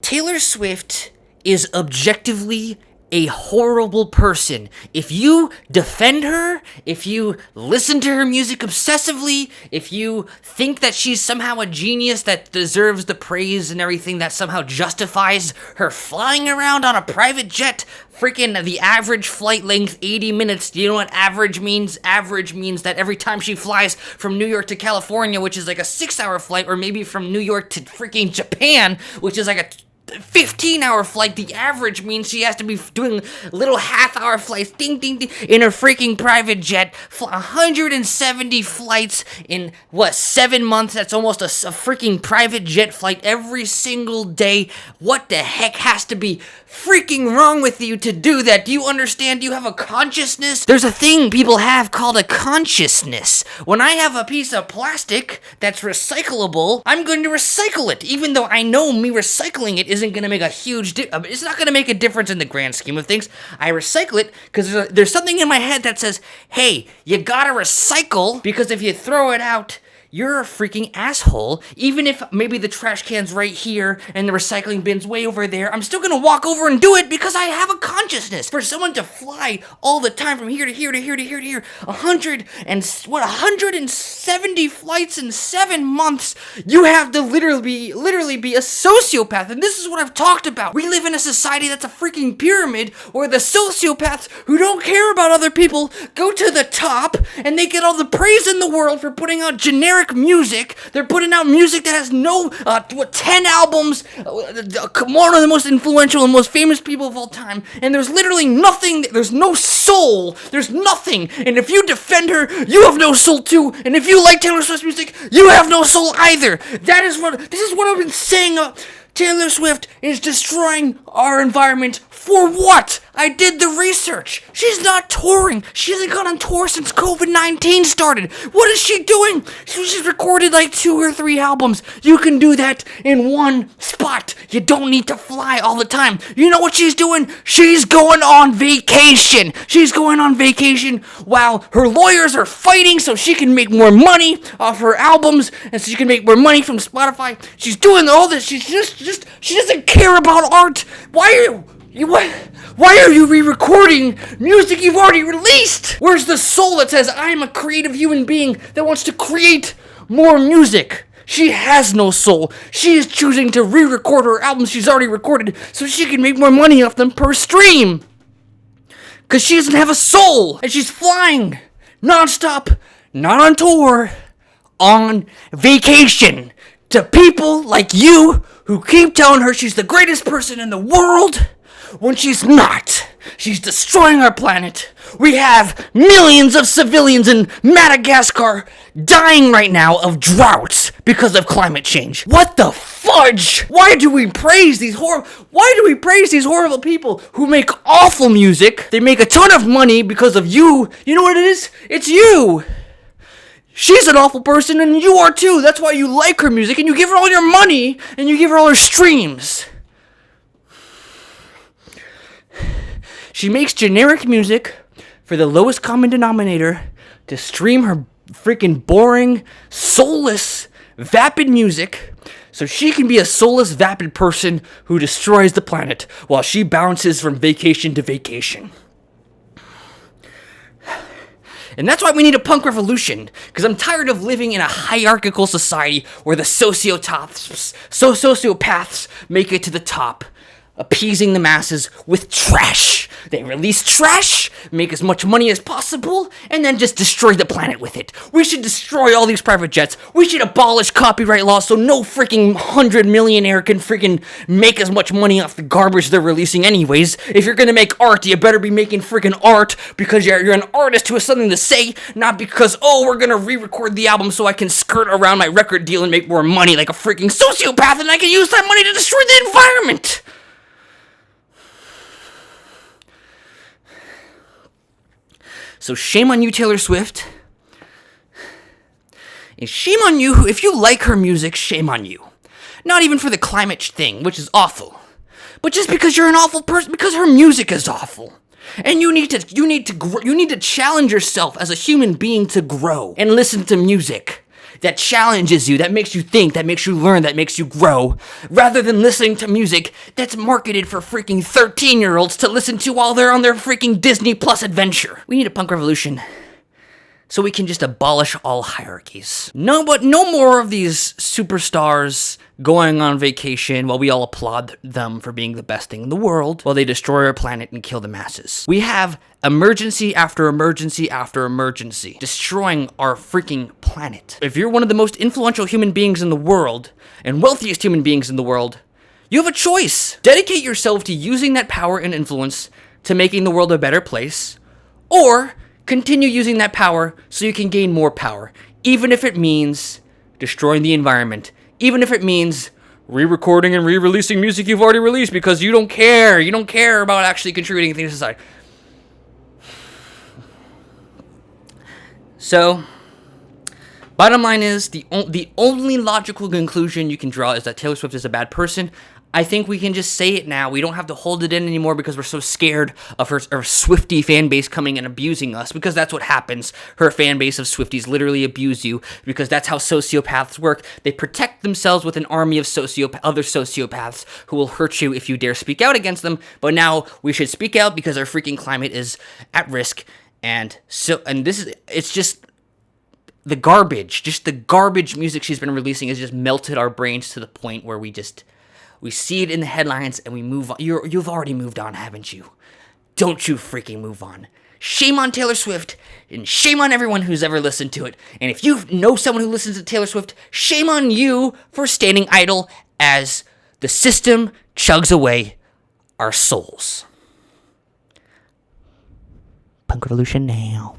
Taylor Swift is objectively a horrible person. If you defend her, if you listen to her music obsessively, if you think that she's somehow a genius that deserves the praise and everything that somehow justifies her flying around on a private jet, freaking the average flight length 80 minutes. Do you know what average means? Average means that every time she flies from New York to California, which is like a 6-hour flight, or maybe from New York to freaking Japan, which is like a 15-hour flight, the average means she has to be doing little half-hour flights, ding, ding, ding, in her freaking private jet. 170 flights in, 7 months? That's almost a freaking private jet flight every single day. What the heck has to be freaking wrong with you to do that? Do you understand? Do you have a consciousness? There's a thing people have called a consciousness. When I have a piece of plastic that's recyclable, I'm going to recycle it, even though I know me recycling it isn't going to make a huge it's not going to make a difference in the grand scheme of things. I recycle it because there's something in my head that says, hey, you gotta recycle, because if you throw it out, you're a freaking asshole. Even if maybe the trash can's right here and the recycling bin's way over there, I'm still gonna walk over and do it because I have a consciousness. For someone to fly all the time from here to here to here to here to here, 170 flights in 7 months, you have to literally be a sociopath. And this is what I've talked about. We live in a society that's a freaking pyramid where the sociopaths who don't care about other people go to the top and they get all the praise in the world for putting out generic music. They're putting out music that has no 10 albums, one of the most influential and most famous people of all time, and there's literally nothing, there's no soul, there's nothing. And if you defend her, you have no soul too. And if you like Taylor Swift's music, you have no soul either. This is what I've been saying. Taylor Swift is destroying our environment. For what? I did the research. She's not touring. She hasn't gone on tour since COVID-19 started. What is she doing? She's recorded like 2 or 3 albums. You can do that in one spot. You don't need to fly all the time. You know what she's doing? She's going on vacation. She's going on vacation while her lawyers are fighting so she can make more money off her albums and so she can make more money from Spotify. She's doing all this. She doesn't care about art. Why are you re-recording music you've already released? Where's the soul that says, I'm a creative human being that wants to create more music? She has no soul. She is choosing to re-record her albums she's already recorded so she can make more money off them per stream. Because she doesn't have a soul. And she's flying non-stop, not on tour, on vacation. To people like you who keep telling her she's the greatest person in the world when she's not. She's destroying our planet. We have millions of civilians in Madagascar dying right now of droughts because of climate change. What the fudge? Why do we praise these horrible people who make awful music? They make a ton of money because of you. You know what it is? It's you. She's an awful person and you are too. That's why you like her music and you give her all your money and you give her all her streams. She makes generic music for the lowest common denominator to stream her freaking boring, soulless, vapid music so she can be a soulless, vapid person who destroys the planet while she bounces from vacation to vacation. And that's why we need a punk revolution, because I'm tired of living in a hierarchical society where the sociopaths make it to the top, appeasing the masses with trash. They release trash, make as much money as possible, and then just destroy the planet with it. We should destroy all these private jets. We should abolish copyright law so no freaking 100 millionaire can freaking make as much money off the garbage they're releasing anyways. If you're gonna make art, you better be making freaking art because you're an artist who has something to say, not because, we're gonna re-record the album so I can skirt around my record deal and make more money like a freaking sociopath and I can use that money to destroy the environment. So shame on you, Taylor Swift. And shame on you if you like her music, shame on you. Not even for the climate thing, which is awful, but just because you're an awful person, because her music is awful. And you need to challenge yourself as a human being to grow and listen to music. that challenges you, that makes you think, that makes you learn, that makes you grow, rather than listening to music that's marketed for freaking 13-year-olds to listen to while they're on their freaking Disney Plus adventure. We need a punk revolution so we can just abolish all hierarchies. No more of these superstars going on vacation while we all applaud them for being the best thing in the world while they destroy our planet and kill the masses. We have emergency after emergency after emergency destroying our freaking planet. If you're one of the most influential human beings in the world and wealthiest human beings in the world, you have a choice. Dedicate yourself to using that power and influence to making the world a better place, or continue using that power so you can gain more power, even if it means destroying the environment, even if it means re-recording and re-releasing music you've already released because you don't care. You don't care about actually contributing things to society. So, bottom line is, the only logical conclusion you can draw is that Taylor Swift is a bad person. I think we can just say it now. We don't have to hold it in anymore because we're so scared of her Swiftie fan base coming and abusing us, because that's what happens. Her fan base of Swifties literally abuse you because that's how sociopaths work. They protect themselves with an army of other sociopaths who will hurt you if you dare speak out against them. But now we should speak out because our freaking climate is at risk. It's just the garbage music she's been releasing has just melted our brains to the point where we see it in the headlines and we move on. You've already moved on, haven't you? Don't you freaking move on. Shame on Taylor Swift, and shame on everyone who's ever listened to it. And if you know someone who listens to Taylor Swift, shame on you for standing idle as the system chugs away our souls. Punk revolution now.